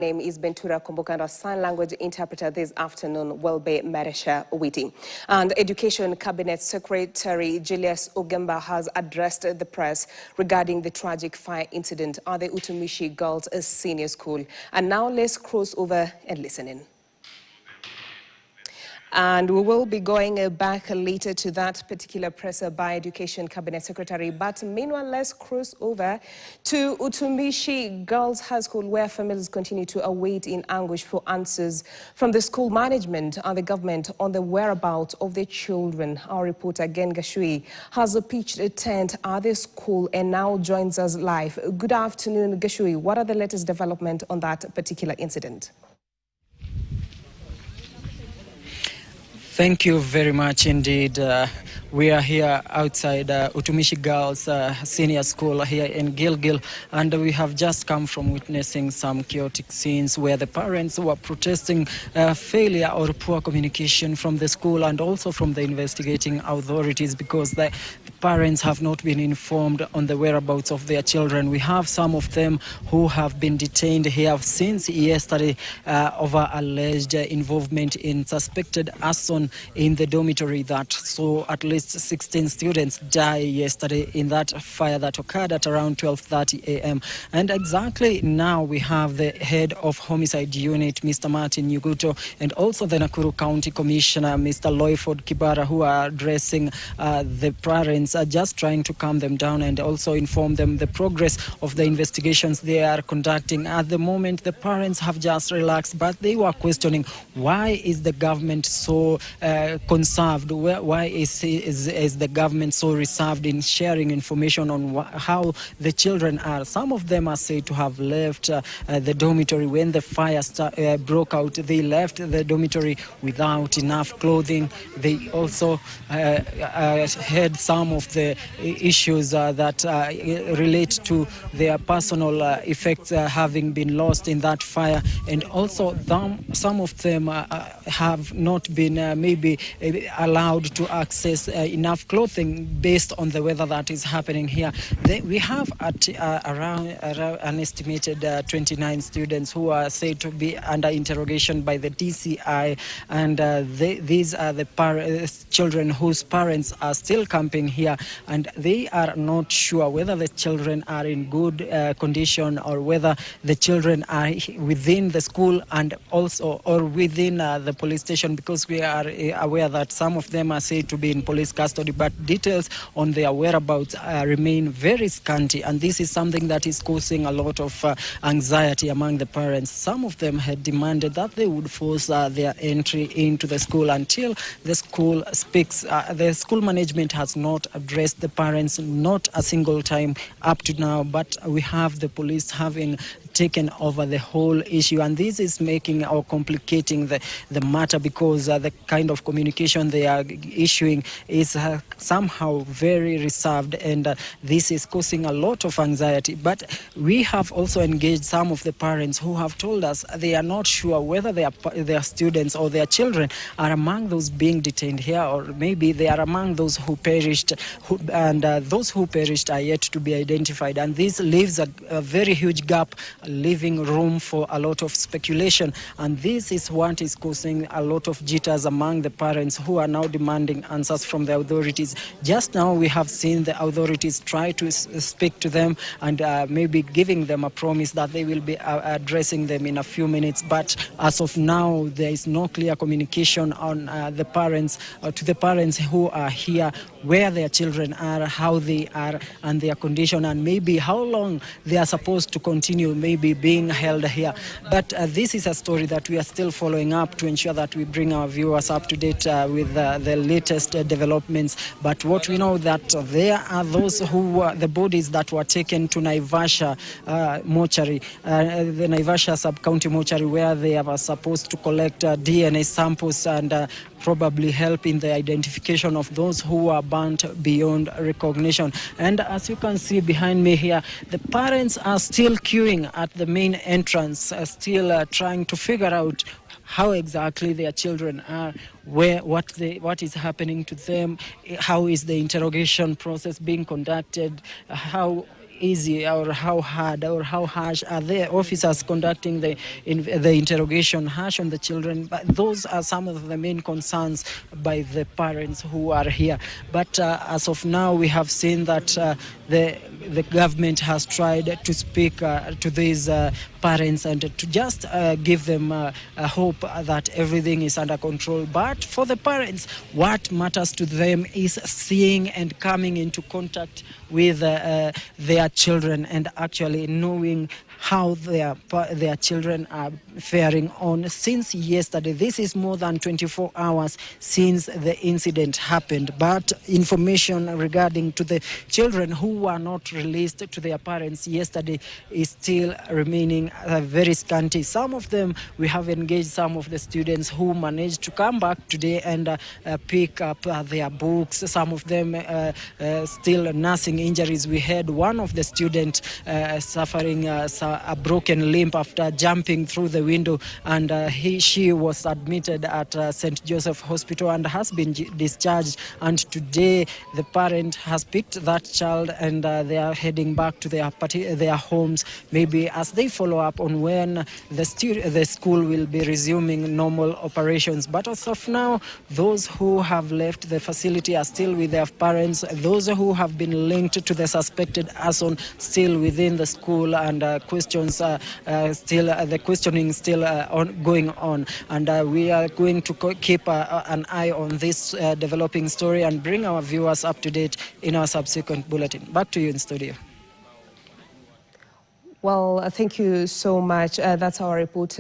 Name is Bentura Kumbuka, and our sign language interpreter this afternoon will be Marisha Witi. And Education Cabinet Secretary Julius Ogemba has addressed the press regarding the tragic fire incident at the Utumishi Girls Senior School. And now let's cross over and listen in. And we will be going back later to that particular presser by Education Cabinet Secretary. But meanwhile, let's cross over to Utumishi Girls High School, where families continue to await in anguish for answers from the school management and the government on the whereabouts of their children. Our reporter, Gen Gashui, has pitched a tent at the school and now joins us live. Good afternoon, Gashui. What are the latest developments on that particular incident? Thank you very much indeed. We are here outside Utumishi Girls Senior School here in Gilgil, and we have just come from witnessing some chaotic scenes where the parents were protesting failure or poor communication from the school and also from the investigating authorities because the parents have not been informed on the whereabouts of their children. We have some of them who have been detained here since yesterday over alleged involvement in suspected arson in the dormitory that saw at least 16 students die yesterday in that fire that occurred at around 12:30 a.m. And exactly now we have the head of homicide unit, Mr. Martin Nyuguto, and also the Nakuru County Commissioner, Mr. Loyford Kibara, who are addressing the parents, just trying to calm them down and also inform them the progress of the investigations they are conducting. At the moment, the parents have just relaxed, but they were questioning why is the government so conserved? Why is the government so reserved in sharing information on how the children are? Some of them are said to have left the dormitory when the fire broke out. They left the dormitory without enough clothing. They also had some of the issues that relate to their personal effects having been lost in that fire. And also some of them have not been maybe allowed to access enough clothing based on the weather that is happening here. We have around an estimated 29 students who are said to be under interrogation by the DCI, and these are the children whose parents are still camping here, and they are not sure whether the children are in good condition or whether the children are within the school and also or within the police station, because we are aware that some of them are said to be in police custody, but details on their whereabouts remain very scanty, and this is something that is causing a lot of anxiety among the parents. Some of them had demanded that they would force their entry into the school until the school speaks. The school management has not addressed the parents, not a single time up to now, but we have the police having taken over the whole issue, and this is making or complicating the matter because the kind of communication they are issuing is somehow very reserved, and this is causing a lot of anxiety. But we have also engaged some of the parents who have told us they are not sure whether their students or their children are among those being detained here, or maybe they are among those who perished, and those who perished are yet to be identified, and this leaves a very huge gap, leaving room for a lot of speculation, and this is what is causing a lot of jitters among the parents who are now demanding answers from the authorities. Just now we have seen the authorities try to speak to them and maybe giving them a promise that they will be addressing them in a few minutes, but as of now there is no clear communication on the parents to the parents who are here, where their children are, how they are and their condition, and maybe how long they are supposed to continue maybe being held here. But this is a story that we are still following up to ensure that we bring our viewers up to date with the latest developments. But what we know that there are those who the bodies that were taken to Naivasha mortuary, the Naivasha sub-county mortuary, where they are supposed to collect DNA samples and probably help in the identification of those who are burnt beyond recognition. And as you can see behind me here, the parents are still queuing at the main entrance, still trying to figure out how exactly their children are, what is happening to them, how is the interrogation process being conducted, how easy or how hard or how harsh are the officers conducting the interrogation harsh on the children. But those are some of the main concerns by the parents who are here. But as of now, we have seen that the government has tried to speak to these parents and to just give them hope that everything is under control. But for the parents, what matters to them is seeing and coming into contact with their children and actually knowing how their children are faring on since yesterday. This is more than 24 hours since the incident happened, but information regarding to the children who were not released to their parents yesterday is still remaining very scanty. Some of them, we have engaged some of the students who managed to come back today and pick up their books. Some of them still nursing injuries. We had one of the students suffering a broken limb after jumping through the window, and she was admitted at St. Joseph Hospital and has been discharged. And today the parent has picked that child and they are heading back to their homes, maybe as they follow up on when the school will be resuming normal operations. But as of now, those who have left the facility are still with their parents. Those who have been linked to the suspected arson still within the school, and the questioning still going on. And we are going to keep an eye on this developing story and bring our viewers up to date in our subsequent bulletin. Back to you in studio. Well, thank you so much. That's our report.